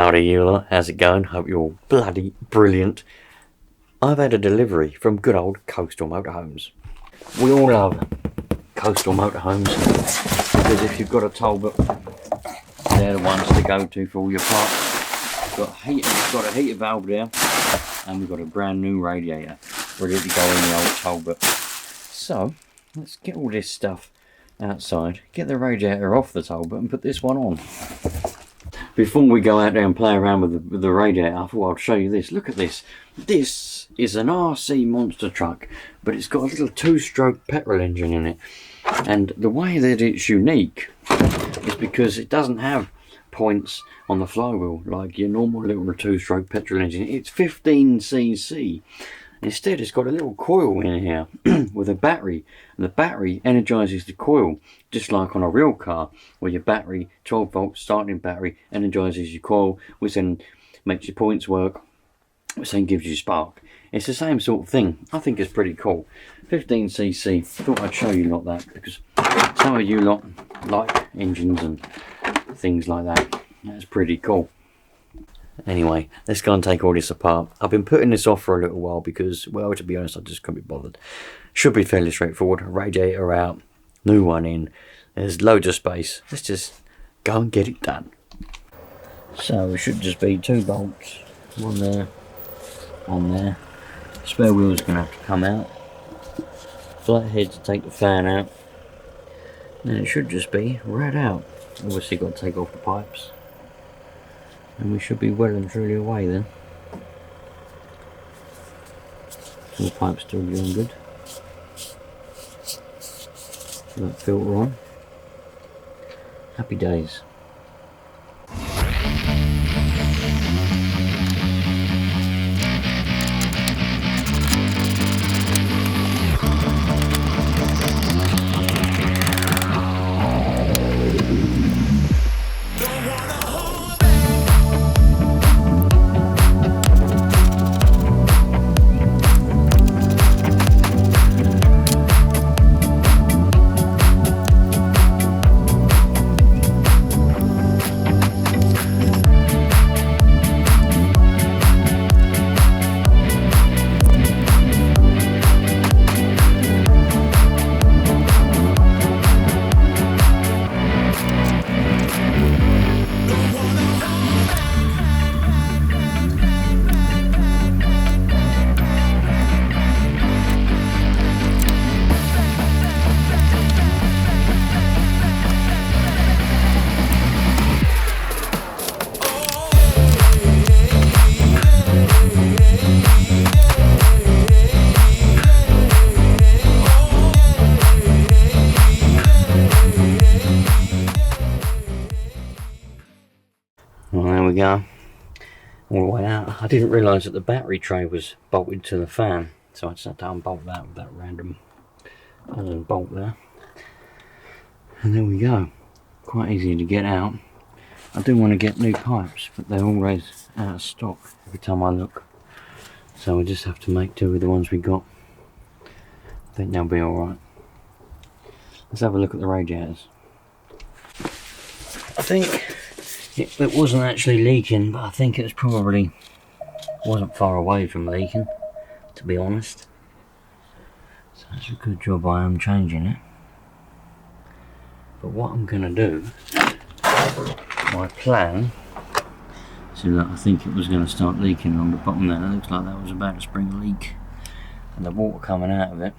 Howdy you lot, how's it going? Hope you're all bloody brilliant. I've had a delivery from good old Coastal Motorhomes. We all love Coastal Motorhomes because if you've got a Talbot, they're the ones to go to for all your parts. We've got a heater valve there, and we've got a brand new radiator ready to go in the old Talbot. So let's get all this stuff outside, get the radiator off the Talbot and put this one on. Before we go out there and play around with the radiator, I thought I'd show you this. Look at this. This is an RC monster truck, but it's got a little two-stroke petrol engine in it. And the way that it's unique is because it doesn't have points on the flywheel like your normal little two-stroke petrol engine. It's 15cc. Instead, it's got a little coil in here with a battery, and the battery energizes the coil, just like on a real car, where your battery, 12-volt starting battery, energizes your coil, which then makes your points work, which then gives you spark. It's the same sort of thing. I think it's pretty cool. 15cc. Thought I'd show you lot that because some of you lot like engines and things like that. That's pretty cool. Anyway, let's go and take all this apart. I've been putting this off for a little while because, well, to be honest, I just couldn't be bothered. Should be fairly straightforward. Radiator out, new one in. There's loads of space. Let's just go and get it done. So it should just be 2 bolts. One there, one there. Spare wheel's going to have to come out. Flathead to take the fan out. And it should just be right out. Obviously got to take off the pipes. And we should be well and truly away then. So the pipe's still doing good. That filter on. Happy days. Well, there we go, all the way out. I didn't realise that the battery tray was bolted to the fan, so I just had to unbolt that with that random bolt there. And there we go, quite easy to get out. I do want to get new pipes, but they're always out of stock every time I look, so we just have to make do with the ones we got. I think they'll be alright. Let's have a look at the radiators. I think it wasn't actually leaking, but I think it was probably wasn't far away from leaking, to be honest. So that's a good job I am changing it. But what I'm going to do, my plan, so look, I think it was going to start leaking on the bottom there. It looks like that was about to spring a leak, and the water coming out of it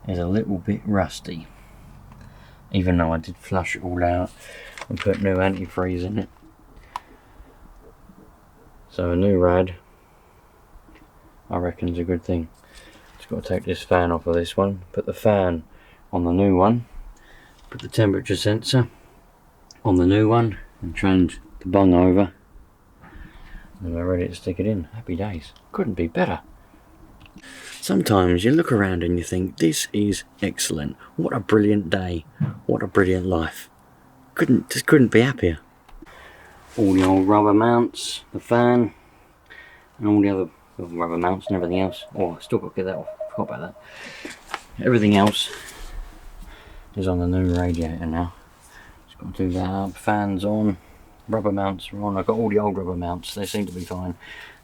is a little bit rusty, even though I did flush it all out and put new antifreeze in it. So a new rad, I reckon, is a good thing. Just got to take this fan off of this one, put the fan on the new one, put the temperature sensor on the new one, and change the bung over, and we're ready to stick it in. Happy days. Couldn't be better. Sometimes you look around and you think, this is excellent. What a brilliant day. What a brilliant life. Just couldn't be happier. All the old rubber mounts, the fan, and all the other rubber mounts and everything else. Oh, I still got to get that off. Forgot about that. Everything else is on the new radiator now. Just got to do that up. Fans on. rubber mounts are on. I've got all the old rubber mounts, they seem to be fine,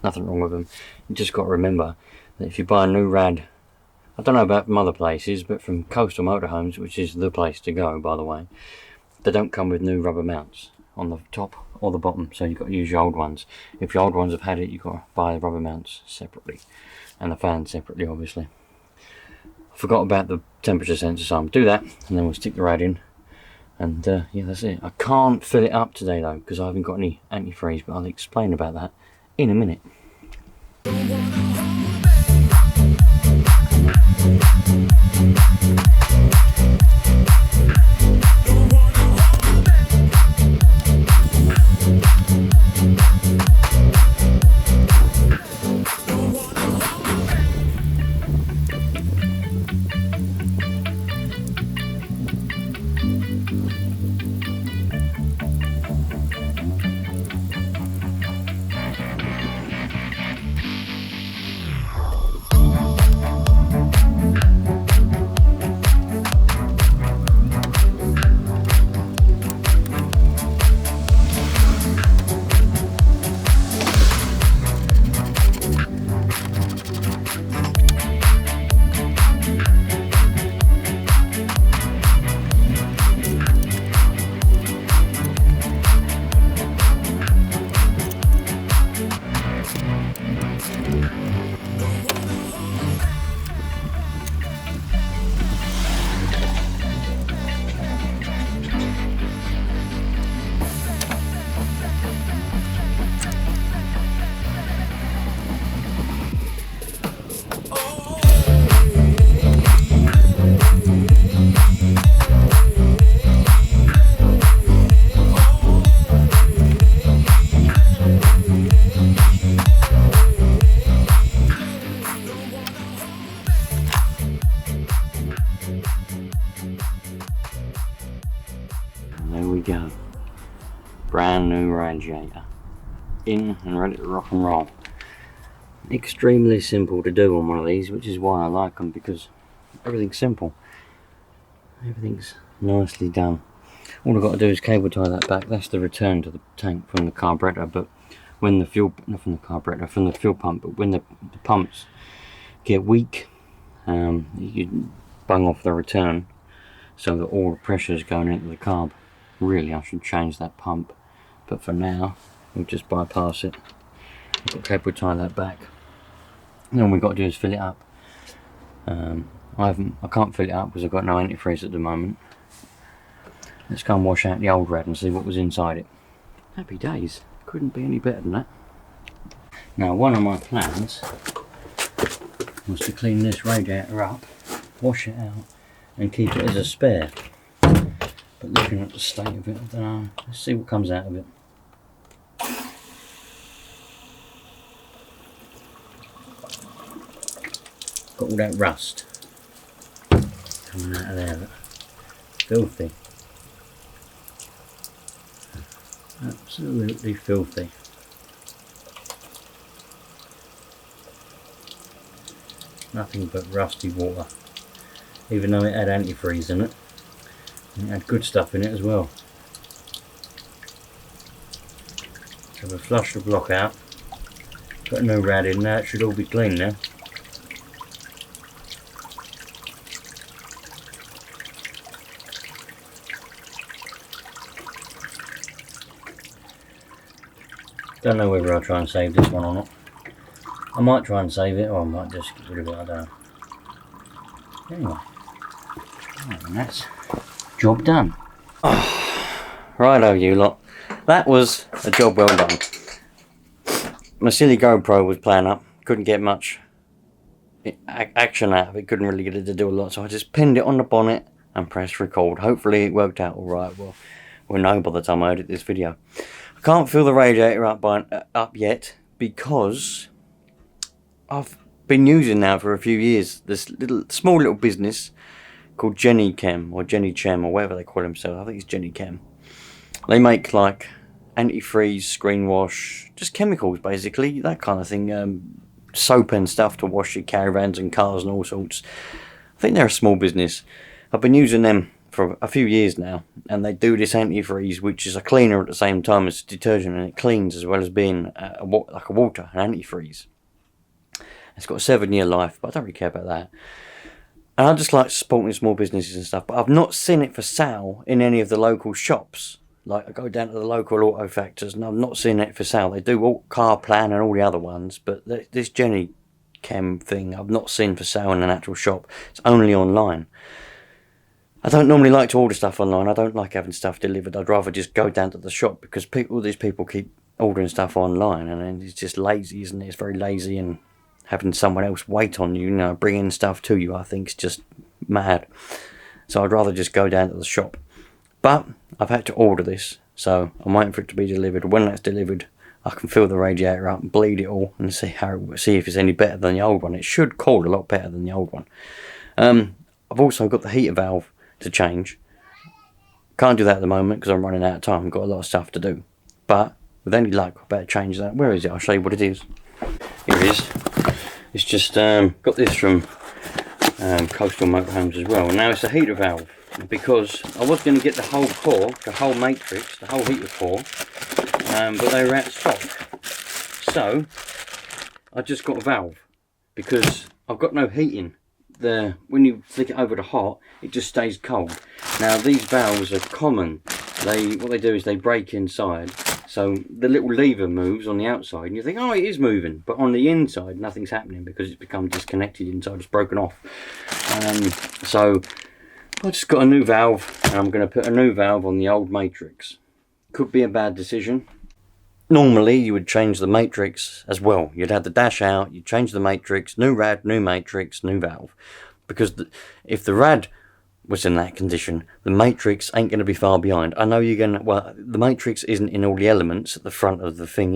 nothing wrong with them. You just got to remember that if you buy a new rad, I don't know about from other places, but from Coastal Motorhomes, which is the place to go by the way, they don't come with new rubber mounts on the top or the bottom, so you've got to use your old ones. If your old ones have had it, you've got to buy the rubber mounts separately, and the fan separately obviously. I forgot about the temperature sensor, so I'll do that and then we'll stick the rad in. And yeah, that's it. I can't fill it up today though, because I haven't got any antifreeze, but I'll explain about that in a minute. There we go, brand new radiator, in and ready to rock and roll. Extremely simple to do on one of these, which is why I like them, because everything's simple, everything's nicely done. All I've got to do is cable tie that back. That's the return to the tank from the carburetor, but when the fuel, not from the carburetor, from the fuel pump, but when the pumps get weak, you bung off the return so that all the pressure is going into the carb. Really, I should change that pump, but for now we'll just bypass it. I've got cable tie that back, and all we've got to do is fill it up. I can't fill it up because I've got no antifreeze at the moment. Let's go and wash out the old rad and see what was inside it. Happy days, couldn't be any better than that. Now, one of my plans was to clean this radiator up, wash it out and keep it as a spare. But looking at the state of it, I don't know. Let's see what comes out of it. Got all that rust coming out of there. Look. Filthy. Absolutely filthy. Nothing but rusty water. Even though it had antifreeze in it. And it had good stuff in it as well. So we'll flush the block out. Got a new rad in there, it should all be clean now. Don't know whether I'll try and save this one or not. I might try and save it, or I might just get rid of it, I don't know. Anyway, and that's job done. Oh, righto you lot. That was a job well done. My silly GoPro was playing up, couldn't get much action out of it, couldn't really get it to do a lot, so I just pinned it on the bonnet and pressed record. Hopefully it worked out alright. We'll know by the time I edit this video. I can't fill the radiator up yet because I've been using now for a few years this small little business called Jenny Chem or Jenny Chem or whatever they call themselves. I think it's Jenny Chem. They make like antifreeze, screen wash, just chemicals basically, that kind of thing. Soap and stuff to wash your caravans and cars and all sorts. I think they're a small business. I've been using them for a few years now, and they do this antifreeze, which is a cleaner at the same time as detergent, and it cleans as well as being like a water, an antifreeze. It's got a 7-year life, but I don't really care about that. And I just like supporting small businesses and stuff, but I've not seen it for sale in any of the local shops. Like, I go down to the local auto factors and I've not seen it for sale. They do all Car Plan and all the other ones, but this Jenny Chem thing I've not seen for sale in an actual shop. It's only online. I don't normally like to order stuff online. I don't like having stuff delivered. I'd rather just go down to the shop, because all these people keep ordering stuff online, and then it's just lazy, isn't it? It's very lazy, and having someone else wait on you, bringing stuff to you, I think is just mad. So I'd rather just go down to the shop. But I've had to order this, so I'm waiting for it to be delivered. When that's delivered, I can fill the radiator up and bleed it all and see if it's any better than the old one. It should cool a lot better than the old one. I've also got the heater valve to change. Can't do that at the moment because I'm running out of time. I've got a lot of stuff to do. But with any luck, I better change that. Where is it? I'll show you what it is. Here it is. It's just got this from Coastal Motorhomes as well. Now it's a heater valve, because I was going to get the whole core, the whole matrix, the whole heater core, but they were out of stock. So I just got a valve, because I've got no heating. When you flick it over to hot, it just stays cold. Now these valves are common. What they do is they break inside, so the little lever moves on the outside and you think, oh, it is moving, but on the inside nothing's happening because it's become disconnected inside, it's broken off. So I just got a new valve, and I'm going to put a new valve on the old matrix. Could be a bad decision. Normally you would change the matrix as well. You'd have the dash out, you'd change the matrix, new rad, new matrix, new valve. Because if the rad was in that condition, the matrix ain't going to be far behind. I know you're going to, well, the matrix isn't in all the elements at the front of the thing,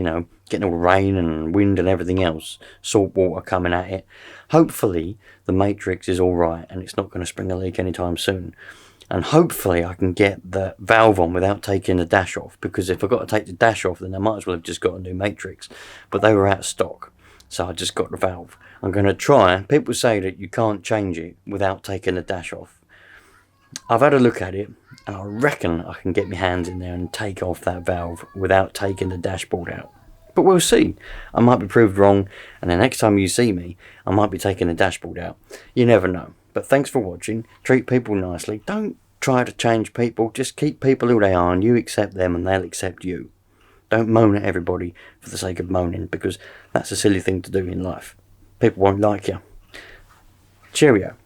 getting all the rain and wind and everything else, salt water coming at it. Hopefully the matrix is all right and it's not going to spring a leak anytime soon. And hopefully I can get the valve on without taking the dash off, because if I've got to take the dash off, then I might as well have just got a new matrix. But they were out of stock, so I just got the valve. I'm going to try. People say that you can't change it without taking the dash off. I've had a look at it, and I reckon I can get my hands in there and take off that valve without taking the dashboard out. But we'll see. I might be proved wrong, and the next time you see me, I might be taking the dashboard out. You never know. But thanks for watching. Treat people nicely. Don't try to change people. Just keep people who they are, and you accept them and they'll accept you. Don't moan at everybody for the sake of moaning, because that's a silly thing to do in life. People won't like you. Cheerio.